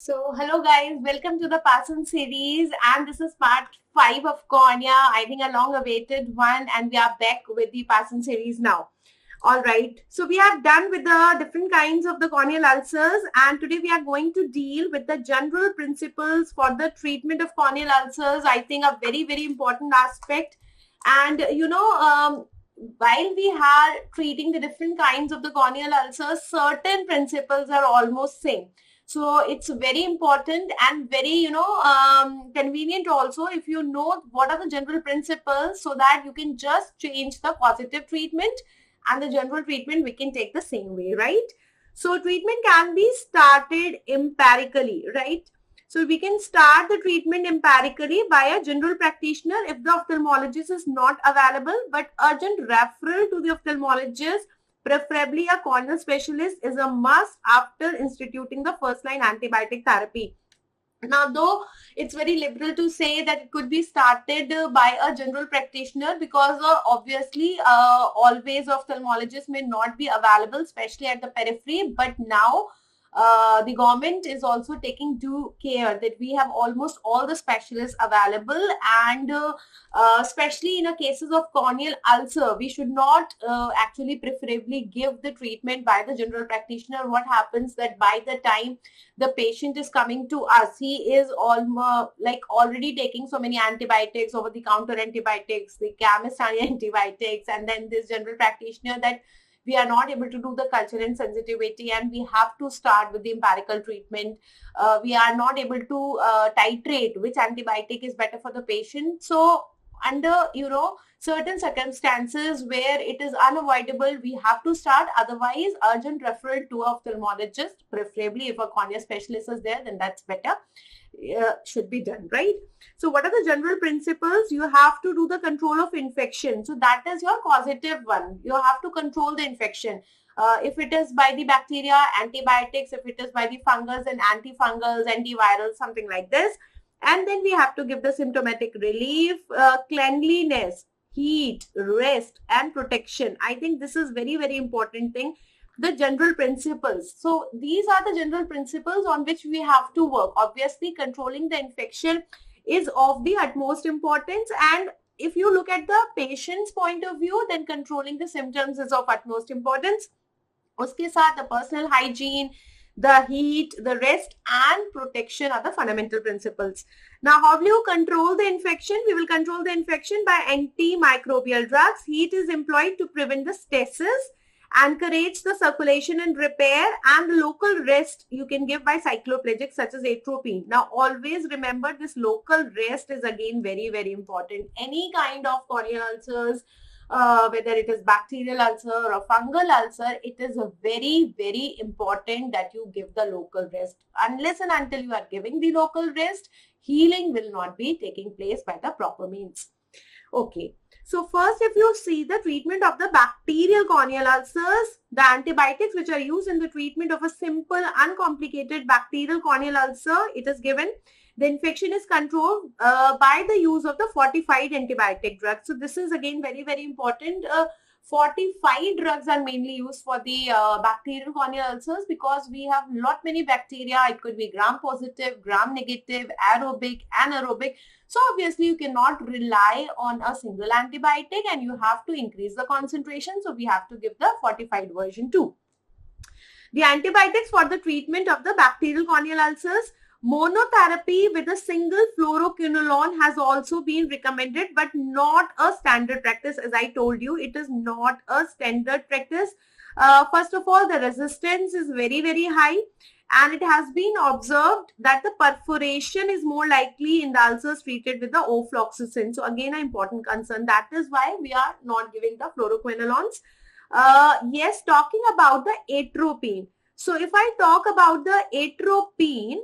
So, hello guys, welcome to the Parson series, and this is part 5 of cornea. I think a long awaited one, and we are back with the Parson series now. All right, so we are done with the different kinds of the corneal ulcers, and today we are going to deal with the general principles for the treatment of corneal ulcers. I think a very important aspect, and while we are treating the different kinds of the corneal ulcers, certain principles are almost same. So it's very important and very convenient also if you know what are the general principles, so that you can just change the positive treatment, and the general treatment we can take the same way, right? So treatment can be started empirically, right? So we can start the treatment empirically by a general practitioner if the ophthalmologist is not available, but urgent referral to the ophthalmologist, preferably a corneal specialist, is a must after instituting the first line antibiotic therapy. Now, though it's very liberal to say that it could be started by a general practitioner, because obviously always ophthalmologists may not be available, especially at the periphery. But now the government is also taking due care that we have almost all the specialists available, and especially in a cases of corneal ulcer, we should not actually preferably give the treatment by the general practitioner. What happens that by the time the patient is coming to us, he is almost like already taking so many antibiotics, over the counter antibiotics, the chemist antibiotics, and then this general practitioner, that we are not able to do the culture and sensitivity, and we have to start with the empirical treatment. We are not able to titrate which antibiotic is better for the patient. So under certain circumstances where it is unavoidable, we have to start. Otherwise, urgent referral to ophthalmologist, preferably if a cornea specialist is there, then that's better. Should be done, right? So what are the general principles? You have to do the control of infection. So that is your causative one. You have to control the infection. If it is by the bacteria, antibiotics. If it is by the fungus, and antifungals, antivirals, something like this. And then we have to give the symptomatic relief, cleanliness, heat, rest, and protection. I think this is very important thing. The general principles. So these are the general principles on which we have to work. Obviously, controlling the infection is of the utmost importance, and if you look at the patient's point of view, then controlling the symptoms is of utmost importance. Uske saath the personal hygiene, the heat, the rest, and protection are the fundamental principles. Now, how do you control the infection? We will control the infection by antimicrobial drugs. Heat is employed to prevent the stasis, encourage the circulation and repair, and the local rest you can give by cycloplegics such as atropine. Now, always remember this local rest is again very important. Any kind of corneal ulcers, whether it is bacterial ulcer or fungal ulcer, it is a very important that you give the local rest. Unless and until you are giving the local rest, healing will not be taking place by the proper means. Okay. So first, if you see the treatment of the bacterial corneal ulcers, the antibiotics which are used in the treatment of a simple, uncomplicated bacterial corneal ulcer, it is given. The infection is controlled by the use of the fortified antibiotic drugs. So this is again very important. Fortified drugs are mainly used for the bacterial corneal ulcers, because we have lot many bacteria. It could be gram positive, gram negative, aerobic, anaerobic. So obviously you cannot rely on a single antibiotic, and you have to increase the concentration. So we have to give the fortified version too. The antibiotics for the treatment of the bacterial corneal ulcers, monotherapy with a single fluoroquinolone has also been recommended, but not a standard practice. As I told you, it is not a standard practice. First of all, the resistance is very high, and it has been observed that the perforation is more likely in the ulcers treated with the ofloxacin. So again, an important concern. That is why we are not giving the fluoroquinolones. Yes, talking about the atropine. So if I talk about the atropine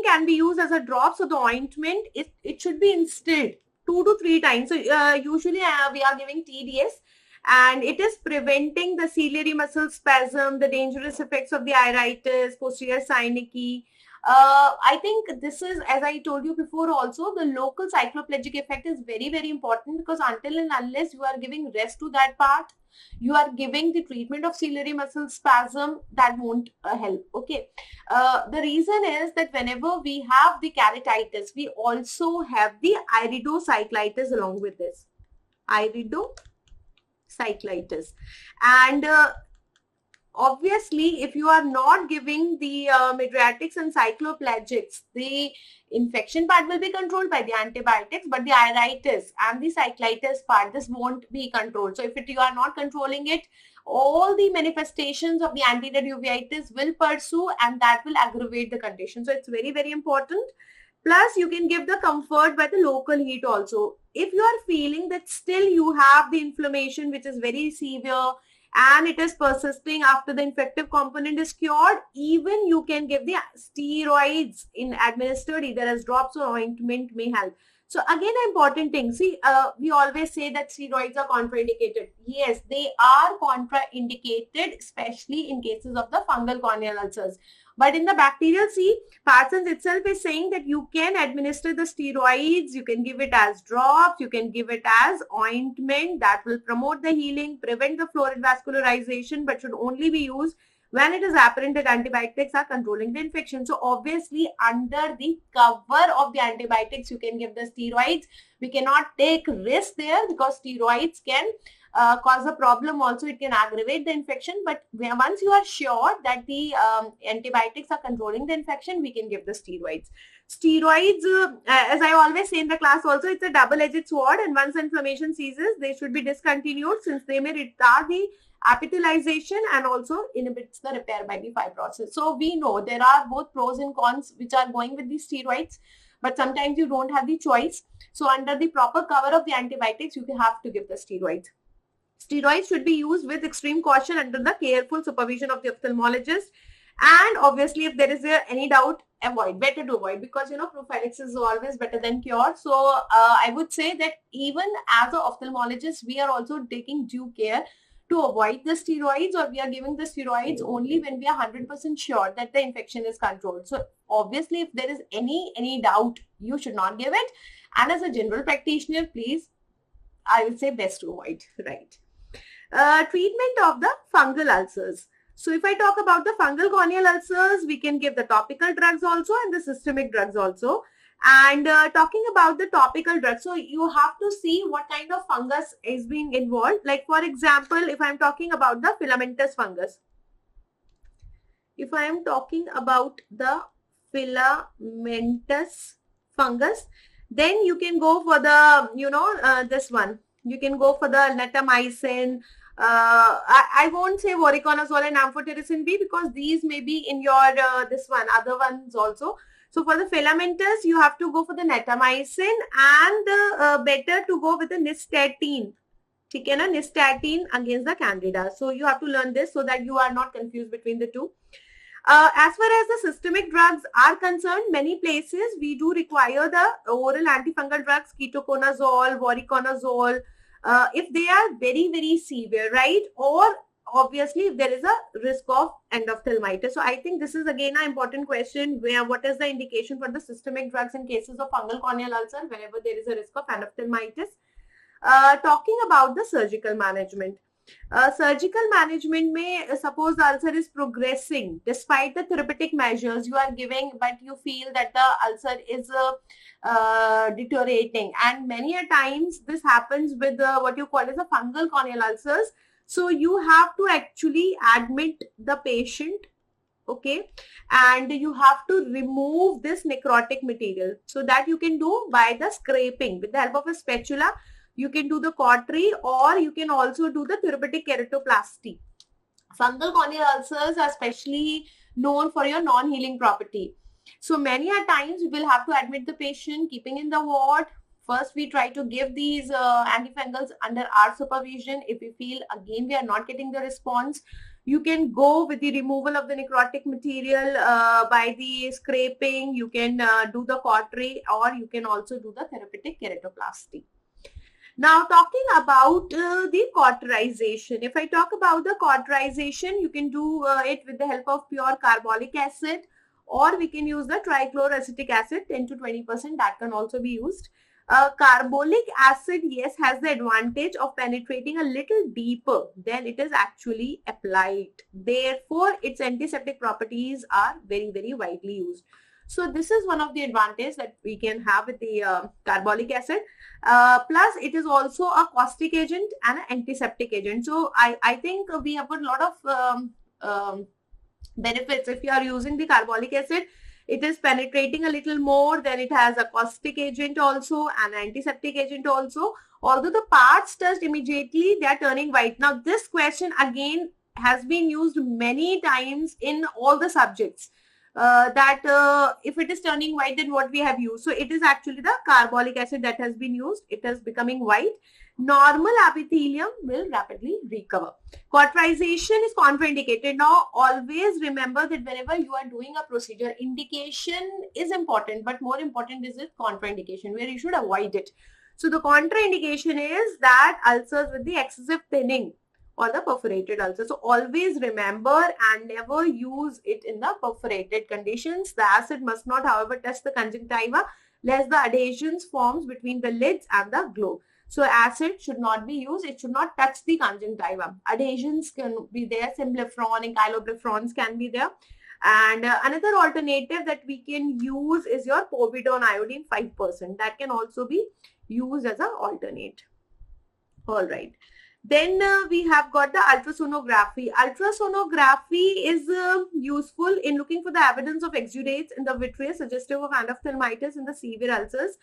can be used as a drop. So the ointment, it should be instilled 2 to 3 times. So usually we are giving TDS, and it is preventing the ciliary muscle spasm, the dangerous effects of the iritis, posterior synecdoche. I think this is, as I told you before also, the local cycloplegic effect is very important, because until and unless you are giving rest to that part, you are giving the treatment of ciliary muscle spasm, that won't help. Okay. The reason is that whenever we have the keratitis, we also have the iridocyclitis along with this. Iridocyclitis. And obviously, if you are not giving the mydriatics and cycloplegics, the infection part will be controlled by the antibiotics, but the iritis and the cyclitis part, this won't be controlled. So if you are not controlling it, all the manifestations of the anterior uveitis will pursue, and that will aggravate the condition. So it's very, very important. Plus, you can give the comfort by the local heat also. If you are feeling that still you have the inflammation which is very severe and it is persisting after the infective component is cured, even you can give the steroids administered either as drops or ointment may help. So again, an important thing, see, we always say that steroids are contraindicated. Yes, they are contraindicated, especially in cases of the fungal corneal ulcers. But in the bacterial, see, Parsons itself is saying that you can administer the steroids, you can give it as drops, you can give it as ointment that will promote the healing, prevent the florid vascularization, but should only be used when it is apparent that antibiotics are controlling the infection. So obviously, under the cover of the antibiotics, you can give the steroids. We cannot take risk there because steroids can cause a problem also. It can aggravate the infection, but once you are sure that the antibiotics are controlling the infection, we can give the steroids. Steroids, as I always say in the class also, it's a double-edged sword, and once inflammation ceases, they should be discontinued since they may retard the epithelialization and also inhibits the repair by the fibrosis. So we know there are both pros and cons which are going with the steroids, but sometimes you don't have the choice. So under the proper cover of the antibiotics, you have to give the steroids. Steroids should be used with extreme caution under the careful supervision of the ophthalmologist. And obviously, if there is any doubt, avoid. Better to avoid, because prophylaxis is always better than cure. So I would say that even as an ophthalmologist, we are also taking due care to avoid the steroids, or we are giving the steroids only when we are 100% sure that the infection is controlled. So obviously, if there is any doubt, you should not give it. And as a general practitioner, please, I will say best to avoid, right? Treatment of the fungal ulcers. So if I talk about the fungal corneal ulcers, we can give the topical drugs also and the systemic drugs also. And talking about the topical drugs, so you have to see what kind of fungus is being involved. Like for example, if I'm talking about the filamentous fungus, then you can go for the, this one. You can go for the netamycin. I won't say voriconazole and amphotericin B because these may be in your, this one, other ones also. So for the filamentous, you have to go for the netamycin, and better to go with the nystatin. Okay, na? Nystatin against the candida. So you have to learn this so that you are not confused between the two. As far as the systemic drugs are concerned, many places we do require the oral antifungal drugs, ketoconazole, voriconazole, if they are very, very severe, right? Or obviously if there is a risk of endophthalmitis. So I think this is again an important question, where what is the indication for the systemic drugs in cases of fungal corneal ulcer whenever there is a risk of endophthalmitis. Talking about the surgical management. Surgical management may, suppose the ulcer is progressing despite the therapeutic measures you are giving, but you feel that the ulcer is deteriorating, and many a times this happens with what you call as a fungal corneal ulcers. So you have to actually admit the patient, okay, and you have to remove this necrotic material. So that you can do by the scraping with the help of a spatula. You can do the cautery, or you can also do the therapeutic keratoplasty. Fungal corneal ulcers are especially known for your non-healing property. So many a times we will have to admit the patient, keeping in the ward. First, we try to give these antifungals under our supervision. If we feel again we are not getting the response, you can go with the removal of the necrotic material by the scraping. You can do the cautery, or you can also do the therapeutic keratoplasty. Now, talking about the cauterization. If I talk about the cauterization, you can do it with the help of pure carbolic acid, or we can use the trichloroacetic acid, 10 to 20%, that can also be used. Carbolic acid, yes, has the advantage of penetrating a little deeper than it is actually applied. Therefore, its antiseptic properties are very, very widely used. So this is one of the advantages that we can have with the carbolic acid. Plus, it is also a caustic agent and an antiseptic agent. So I think we have got a lot of benefits. If you are using the carbolic acid, it is penetrating a little more, then it has a caustic agent also, an antiseptic agent also. Although the parts touched immediately, they are turning white. Now this question again has been used many times in all the subjects, that if it is turning white, then what we have used. So it is actually the carbolic acid that has been used. It is becoming white. Normal epithelium will rapidly recover. Cauterization is contraindicated. Now, always remember that whenever you are doing a procedure, indication is important, but more important is its contraindication, where you should avoid it. So the contraindication is that ulcers with the excessive thinning or the perforated ulcer. So always remember and never use it in the perforated conditions. The acid must not, however, touch the conjunctiva, lest the adhesions forms between the lids and the globe. So acid should not be used. It should not touch the conjunctiva. Adhesions can be there. Symblepharon and chyloblephrons can be there. And another alternative that we can use is your povidone iodine 5%. That can also be used as an alternate. All right. Then we have got the ultrasonography. Ultrasonography is useful in looking for the evidence of exudates in the vitreous suggestive of endophthalmitis in the severe ulcers.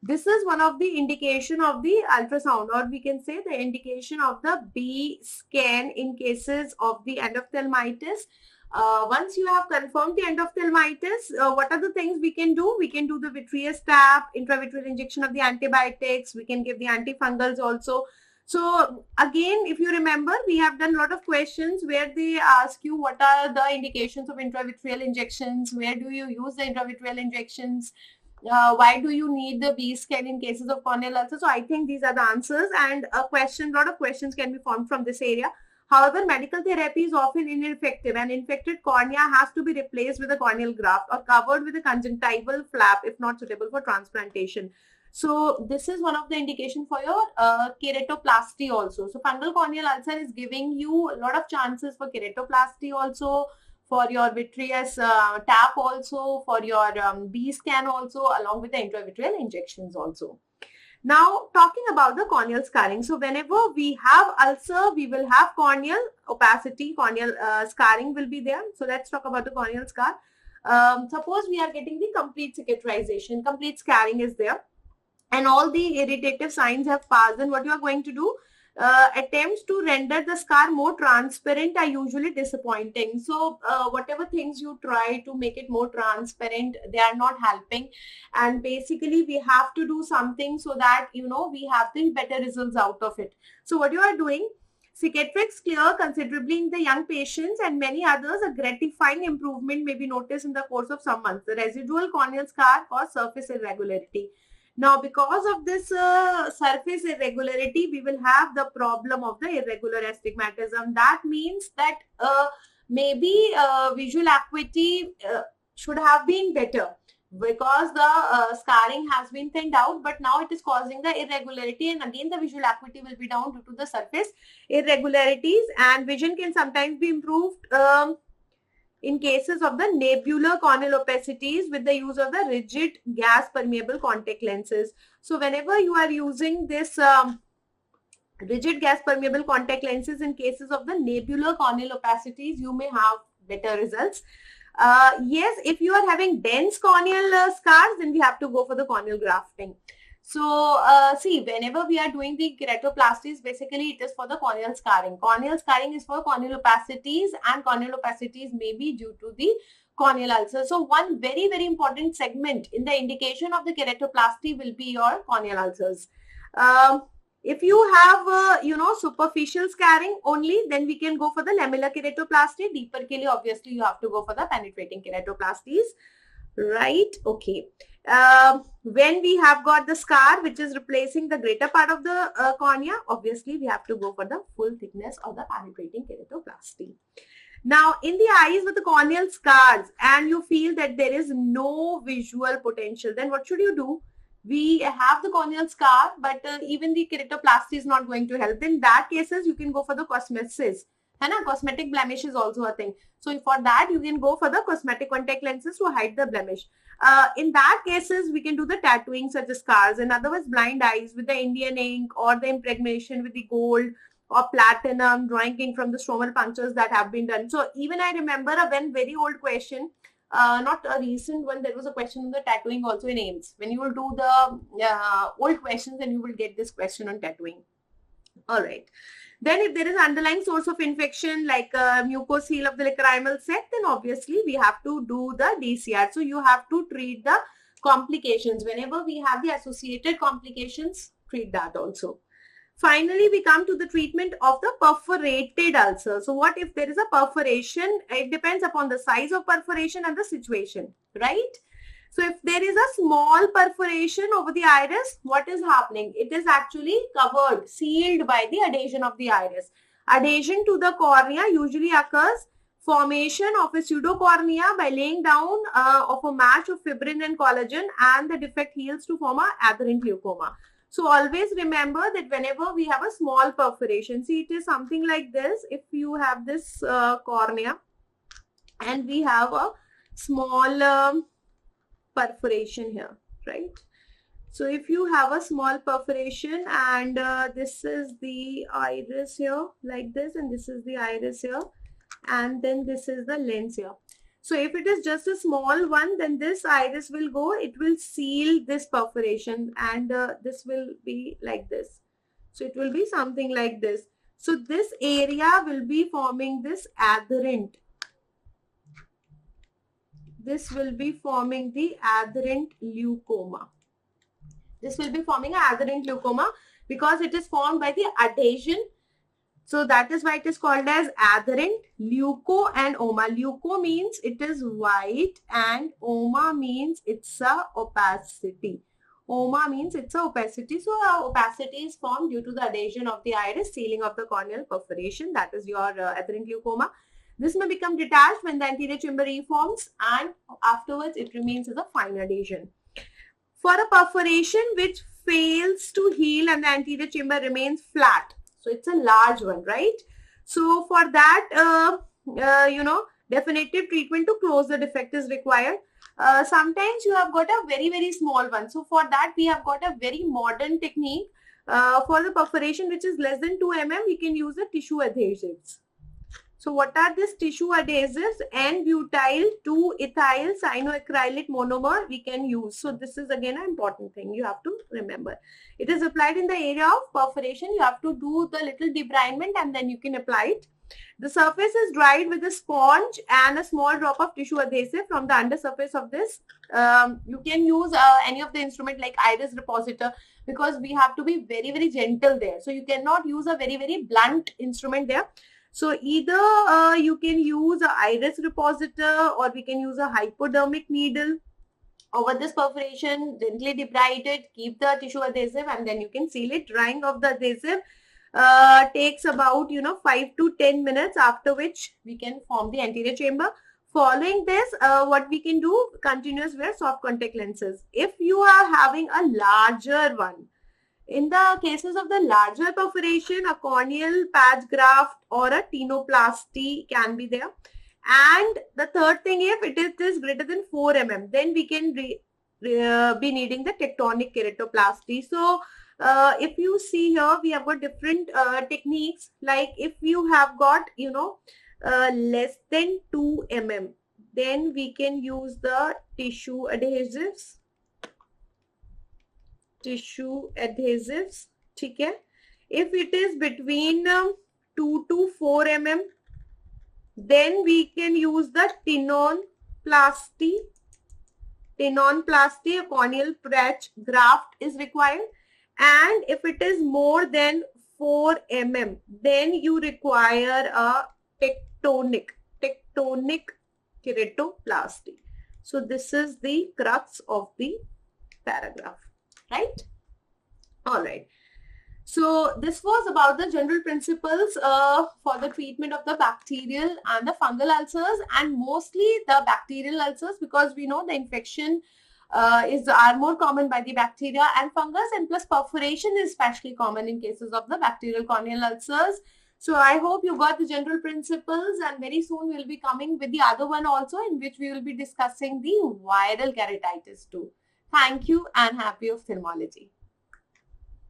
This is one of the indication of the ultrasound, or we can say the indication of the B scan in cases of the endophthalmitis. Once you have confirmed the endophthalmitis, what are the things we can do? We can do the vitreous tap, intravitreal injection of the antibiotics. We can give the antifungals also. So again, if you remember, we have done a lot of questions where they ask you what are the indications of intravitreal injections, where do you use the intravitreal injections, why do you need the B scan in cases of corneal ulcer? So I think these are the answers, and a lot of questions can be formed from this area. However, medical therapy is often ineffective, and infected cornea has to be replaced with a corneal graft or covered with a conjunctival flap if not suitable for transplantation. So this is one of the indication for your keratoplasty also. So fungal corneal ulcer is giving you a lot of chances for keratoplasty also, for your vitreous tap also, for your B scan also, along with the intravitreal injections also. Now, talking about the corneal scarring. So whenever we have ulcer, we will have corneal opacity, corneal scarring will be there. So let's talk about the corneal scar. Suppose we are getting the complete cicatrization, complete scarring is there, and all the irritative signs have passed. Then what you are going to do? Attempts to render the scar more transparent are usually disappointing. So whatever things you try to make it more transparent, they are not helping. And basically we have to do something so that, you know, we have the better results out of it. So what you are doing? Cicatrix clear considerably in the young patients, and many others, a gratifying improvement may be noticed in the course of some months. The residual corneal scar cause surface irregularity. Now, because of this surface irregularity, we will have the problem of the irregular astigmatism. That means that maybe visual acuity should have been better, because the scarring has been thinned out, but now it is causing the irregularity, and again the visual acuity will be down due to the surface irregularities, and vision can sometimes be improved in cases of the nebular corneal opacities with the use of the rigid gas permeable contact lenses. So whenever you are using this rigid gas permeable contact lenses in cases of the nebular corneal opacities, you may have better results. Yes, if you are having dense corneal scars, then we have to go for the corneal grafting. So see, whenever we are doing the keratoplasties, basically it is for the corneal scarring. Corneal scarring is for corneal opacities, and corneal opacities may be due to the corneal ulcer. So one very, very important segment in the indication of the keratoplasty will be your corneal ulcers. If you have, superficial scarring only, then we can go for the lamellar keratoplasty. Deeper ke liye, obviously, you have to go for the penetrating keratoplasties. Right? Okay. When we have got the scar, which is replacing the greater part of the cornea, obviously, we have to go for the full thickness of the penetrating keratoplasty. Now, in the eyes with the corneal scars, and you feel that there is no visual potential, then what should you do? we have the corneal scar, but even the keratoplasty is not going to help. In that cases, you can go for the cosmesis. Cosmetic blemish is also a thing. So for that, you can go for the cosmetic contact lenses to hide the blemish. In that cases, we can do the tattooing such as scars. In other words, blind eyes with the Indian ink or the impregnation with the gold or platinum, drawing ink from the stromal punctures that have been done. So even I remember a very old question, not a recent one. There was a question on the tattooing also in AIMS. When you will do the old questions, then you will get this question on tattooing. All right. Then if there is underlying source of infection like mucocele of the lacrimal sac, then obviously we have to do the DCR. So you have to treat the complications. Whenever we have the associated complications, treat that also. Finally, we come to the treatment of the perforated ulcer. So what if there is a perforation? It depends upon the size of perforation and the situation, right? So if there is a small perforation over the iris, what is happening? It is actually covered, sealed by the adhesion of the iris. Adhesion to the cornea usually occurs formation of a pseudocornea by laying down of a match of fibrin and collagen, and the defect heals to form a adherent glaucoma. So always remember that whenever we have a small perforation, see it is something like this. If you have this cornea and we have a small perforation here, right? So if you have a small perforation and this is the iris here like this, and this is the iris here, and then this is the lens here. So if it is just a small one, then this iris will go, it will seal this perforation, and this will be like this. So it will be something like this. So this area will be forming this adherent. This will be forming the adherent glaucoma. This will be forming an adherent glaucoma because it is formed by the adhesion. So that is why it is called as adherent. Leuco and oma. Leuco means it is white and oma means it's a opacity. Oma means it's a opacity. So opacity is formed due to the adhesion of the iris, sealing of the corneal perforation. That is your adherent glaucoma. This may become detached when the anterior chamber reforms, and afterwards it remains as a fine adhesion. For a perforation which fails to heal and the anterior chamber remains flat, so it's a large one, right? So for that, definitive treatment to close the defect is required. Sometimes you have got a very small one. So for that, we have got a very modern technique. For the perforation which is less than 2 mm, we can use the tissue adhesives. So what are these tissue adhesives? N-butyl 2-ethyl cyanoacrylate monomer we can use. So this is again an important thing you have to remember. It is applied in the area of perforation. You have to do the little debridement and then you can apply it. The surface is dried with a sponge and a small drop of tissue adhesive from the undersurface of this. You can use any of the instrument like iris repositor, because we have to be very gentle there. So you cannot use a very blunt instrument there. So either you can use a iris repositor or we can use a hypodermic needle over this perforation, gently debride it, keep the tissue adhesive, and then you can seal it. Drying of the adhesive takes about 5 to 10 minutes, after which we can form the anterior chamber. Following this, what we can do, continuous wear soft contact lenses. If you are having a larger one, in the cases of the larger perforation, a corneal patch graft or a tenoplasty can be there. And the third thing, if it is greater than 4 mm, then we can be needing the tectonic keratoplasty. So if you see here, we have got different techniques. Like if you have got, less than 2 mm, then we can use the tissue adhesives. Okay. If it is between 2 to 4 mm, then we can use the tenonplasty. A corneal patch graft is required. And if it is more than 4 mm, then you require a tectonic keratoplasty. So this is the crux of the paragraph. Right? All right. So this was about the general principles for the treatment of the bacterial and the fungal ulcers, and mostly the bacterial ulcers, because we know the infection are more common by the bacteria and fungus, and plus perforation is especially common in cases of the bacterial corneal ulcers. So I hope you got the general principles, and very soon we'll be coming with the other one also, in which we will be discussing the viral keratitis too. Thank you and happy ophthalmology.